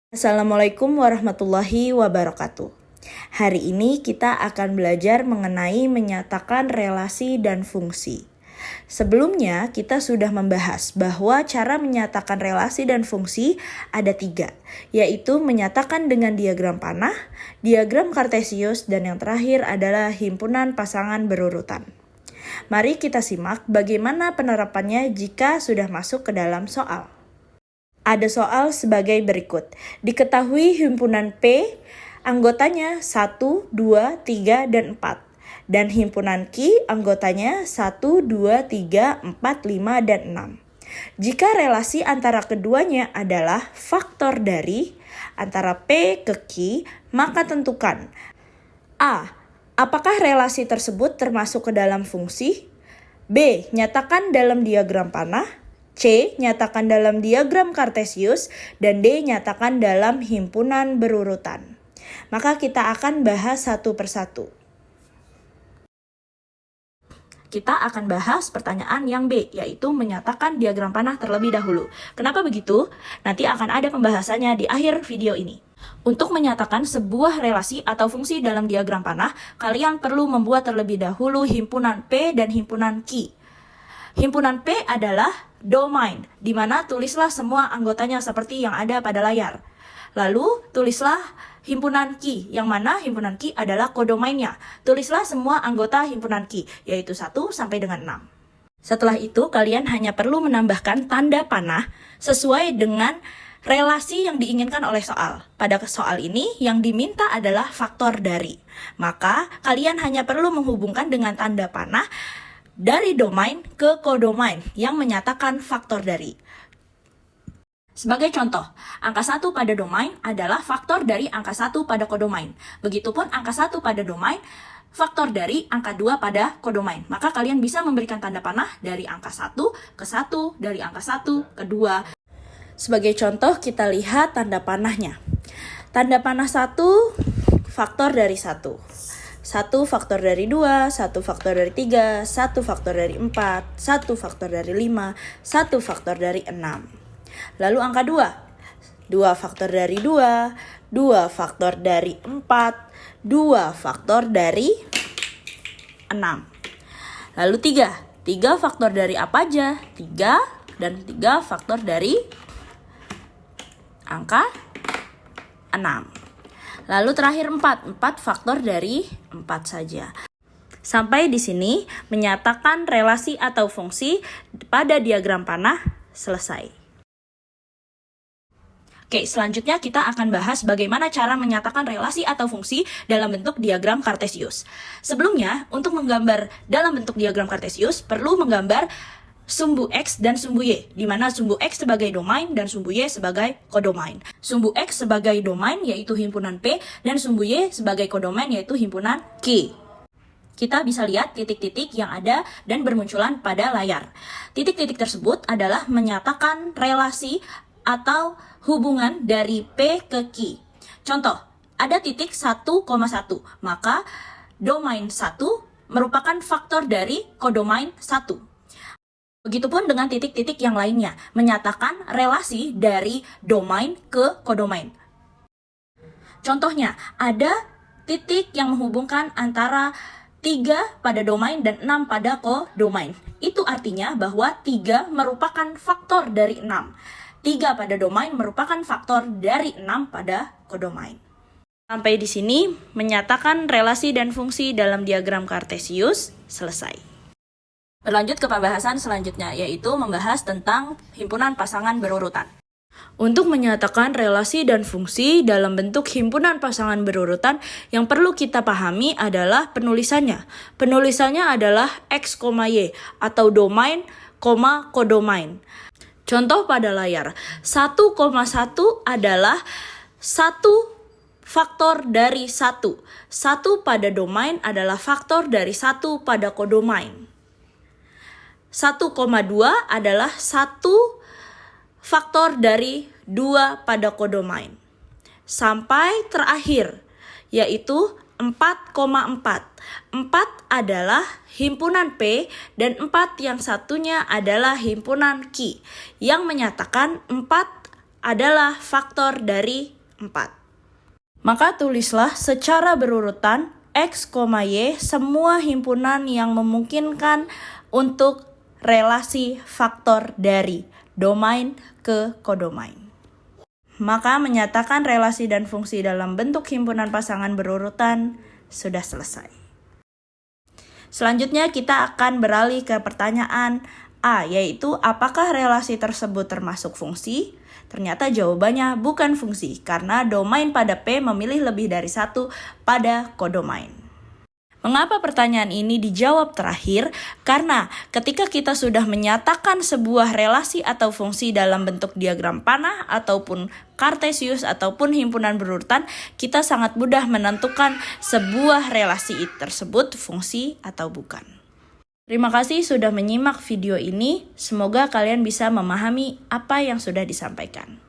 Assalamualaikum warahmatullahi wabarakatuh. Hari ini kita akan belajar mengenai menyatakan relasi dan fungsi. Sebelumnya kita sudah membahas bahwa cara menyatakan relasi dan fungsi ada 3, yaitu menyatakan dengan diagram panah, diagram kartesius, dan yang terakhir adalah himpunan pasangan berurutan. Mari kita simak bagaimana penerapannya jika sudah masuk ke dalam soal. Ada soal sebagai berikut. Diketahui himpunan P, anggotanya 1, 2, 3, dan 4. Dan himpunan Q, anggotanya 1, 2, 3, 4, 5, dan 6. Jika relasi antara keduanya adalah faktor dari antara P ke Q, maka tentukan A. Apakah relasi tersebut termasuk ke dalam fungsi? B. Nyatakan dalam diagram panah. C. Nyatakan dalam diagram kartesius, dan D. Nyatakan dalam himpunan berurutan. Maka kita akan bahas satu persatu. Kita akan bahas pertanyaan yang B, yaitu menyatakan diagram panah terlebih dahulu. Kenapa begitu? Nanti akan ada pembahasannya di akhir video ini. Untuk menyatakan sebuah relasi atau fungsi dalam diagram panah, kalian perlu membuat terlebih dahulu himpunan P dan himpunan Q. Himpunan P adalah domain, di mana tulislah semua anggotanya seperti yang ada pada layar. Lalu tulislah himpunan Q, yang mana himpunan Q adalah kodomainnya. Tulislah semua anggota himpunan Q, yaitu 1 sampai dengan 6. Setelah itu kalian hanya perlu menambahkan tanda panah sesuai dengan relasi yang diinginkan oleh soal. Pada soal ini yang diminta adalah faktor dari. Maka kalian hanya perlu menghubungkan dengan tanda panah dari domain ke kodomain yang menyatakan faktor dari. Sebagai contoh, angka 1 pada domain adalah faktor dari angka 1 pada kodomain. Begitupun angka 1 pada domain, faktor dari angka 2 pada kodomain. Maka kalian bisa memberikan tanda panah dari angka 1 ke 1, dari angka 1 ke 2. Sebagai contoh, kita lihat tanda panahnya. Tanda panah 1, faktor dari 1. 1 faktor dari 2, 1 faktor dari 3, 1 faktor dari 4, 1 faktor dari 5, 1 faktor dari 6. Lalu angka 2, 2 faktor dari 2, 2 faktor dari 4, 2 faktor dari 6. Lalu 3, 3 faktor dari apa aja? 3 dan 3 faktor dari angka 6. Lalu terakhir 4 faktor dari 4 saja. Sampai di sini menyatakan relasi atau fungsi pada diagram panah selesai. Oke, selanjutnya kita akan bahas bagaimana cara menyatakan relasi atau fungsi dalam bentuk diagram kartesius. Sebelumnya, untuk menggambar dalam bentuk diagram kartesius perlu menggambar sumbu X dan sumbu Y, di mana sumbu X sebagai domain dan sumbu Y sebagai kodomain. Sumbu X sebagai domain yaitu himpunan P, dan sumbu Y sebagai kodomain yaitu himpunan Q. Kita bisa lihat titik-titik yang ada dan bermunculan pada layar. Titik-titik tersebut adalah menyatakan relasi atau hubungan dari P ke Q. Contoh, ada titik 1,1, maka domain 1 merupakan faktor dari kodomain 1. Begitupun dengan titik-titik yang lainnya, menyatakan relasi dari domain ke kodomain. Contohnya, ada titik yang menghubungkan antara 3 pada domain dan 6 pada kodomain. Itu artinya bahwa 3 merupakan faktor dari 6. 3 pada domain merupakan faktor dari 6 pada kodomain. Sampai di sini, menyatakan relasi dan fungsi dalam diagram kartesius selesai. Berlanjut ke pembahasan selanjutnya, yaitu membahas tentang himpunan pasangan berurutan. Untuk menyatakan relasi dan fungsi dalam bentuk himpunan pasangan berurutan, yang perlu kita pahami adalah penulisannya. Penulisannya adalah X, Y, atau domain, kodomain. Contoh pada layar, 1,1 adalah 1 faktor dari 1. 1 pada domain adalah faktor dari 1 pada kodomain. 1,2 adalah 1 faktor dari 2 pada kodomain. Sampai terakhir, yaitu 4,4. 4 adalah himpunan P dan 4 yang satunya adalah himpunan Q, yang menyatakan 4 adalah faktor dari Maka tulislah secara berurutan X, Y semua himpunan yang memungkinkan untuk relasi faktor dari domain ke kodomain. Maka menyatakan relasi dan fungsi dalam bentuk himpunan pasangan berurutan sudah selesai. Selanjutnya kita akan beralih ke pertanyaan A, yaitu apakah relasi tersebut termasuk fungsi? Ternyata jawabannya bukan fungsi, karena domain pada P memilih lebih dari satu pada kodomain. Mengapa pertanyaan ini dijawab terakhir? Karena ketika kita sudah menyatakan sebuah relasi atau fungsi dalam bentuk diagram panah ataupun kartesius ataupun himpunan berurutan, kita sangat mudah menentukan sebuah relasi tersebut fungsi atau bukan. Terima kasih sudah menyimak video ini. Semoga kalian bisa memahami apa yang sudah disampaikan.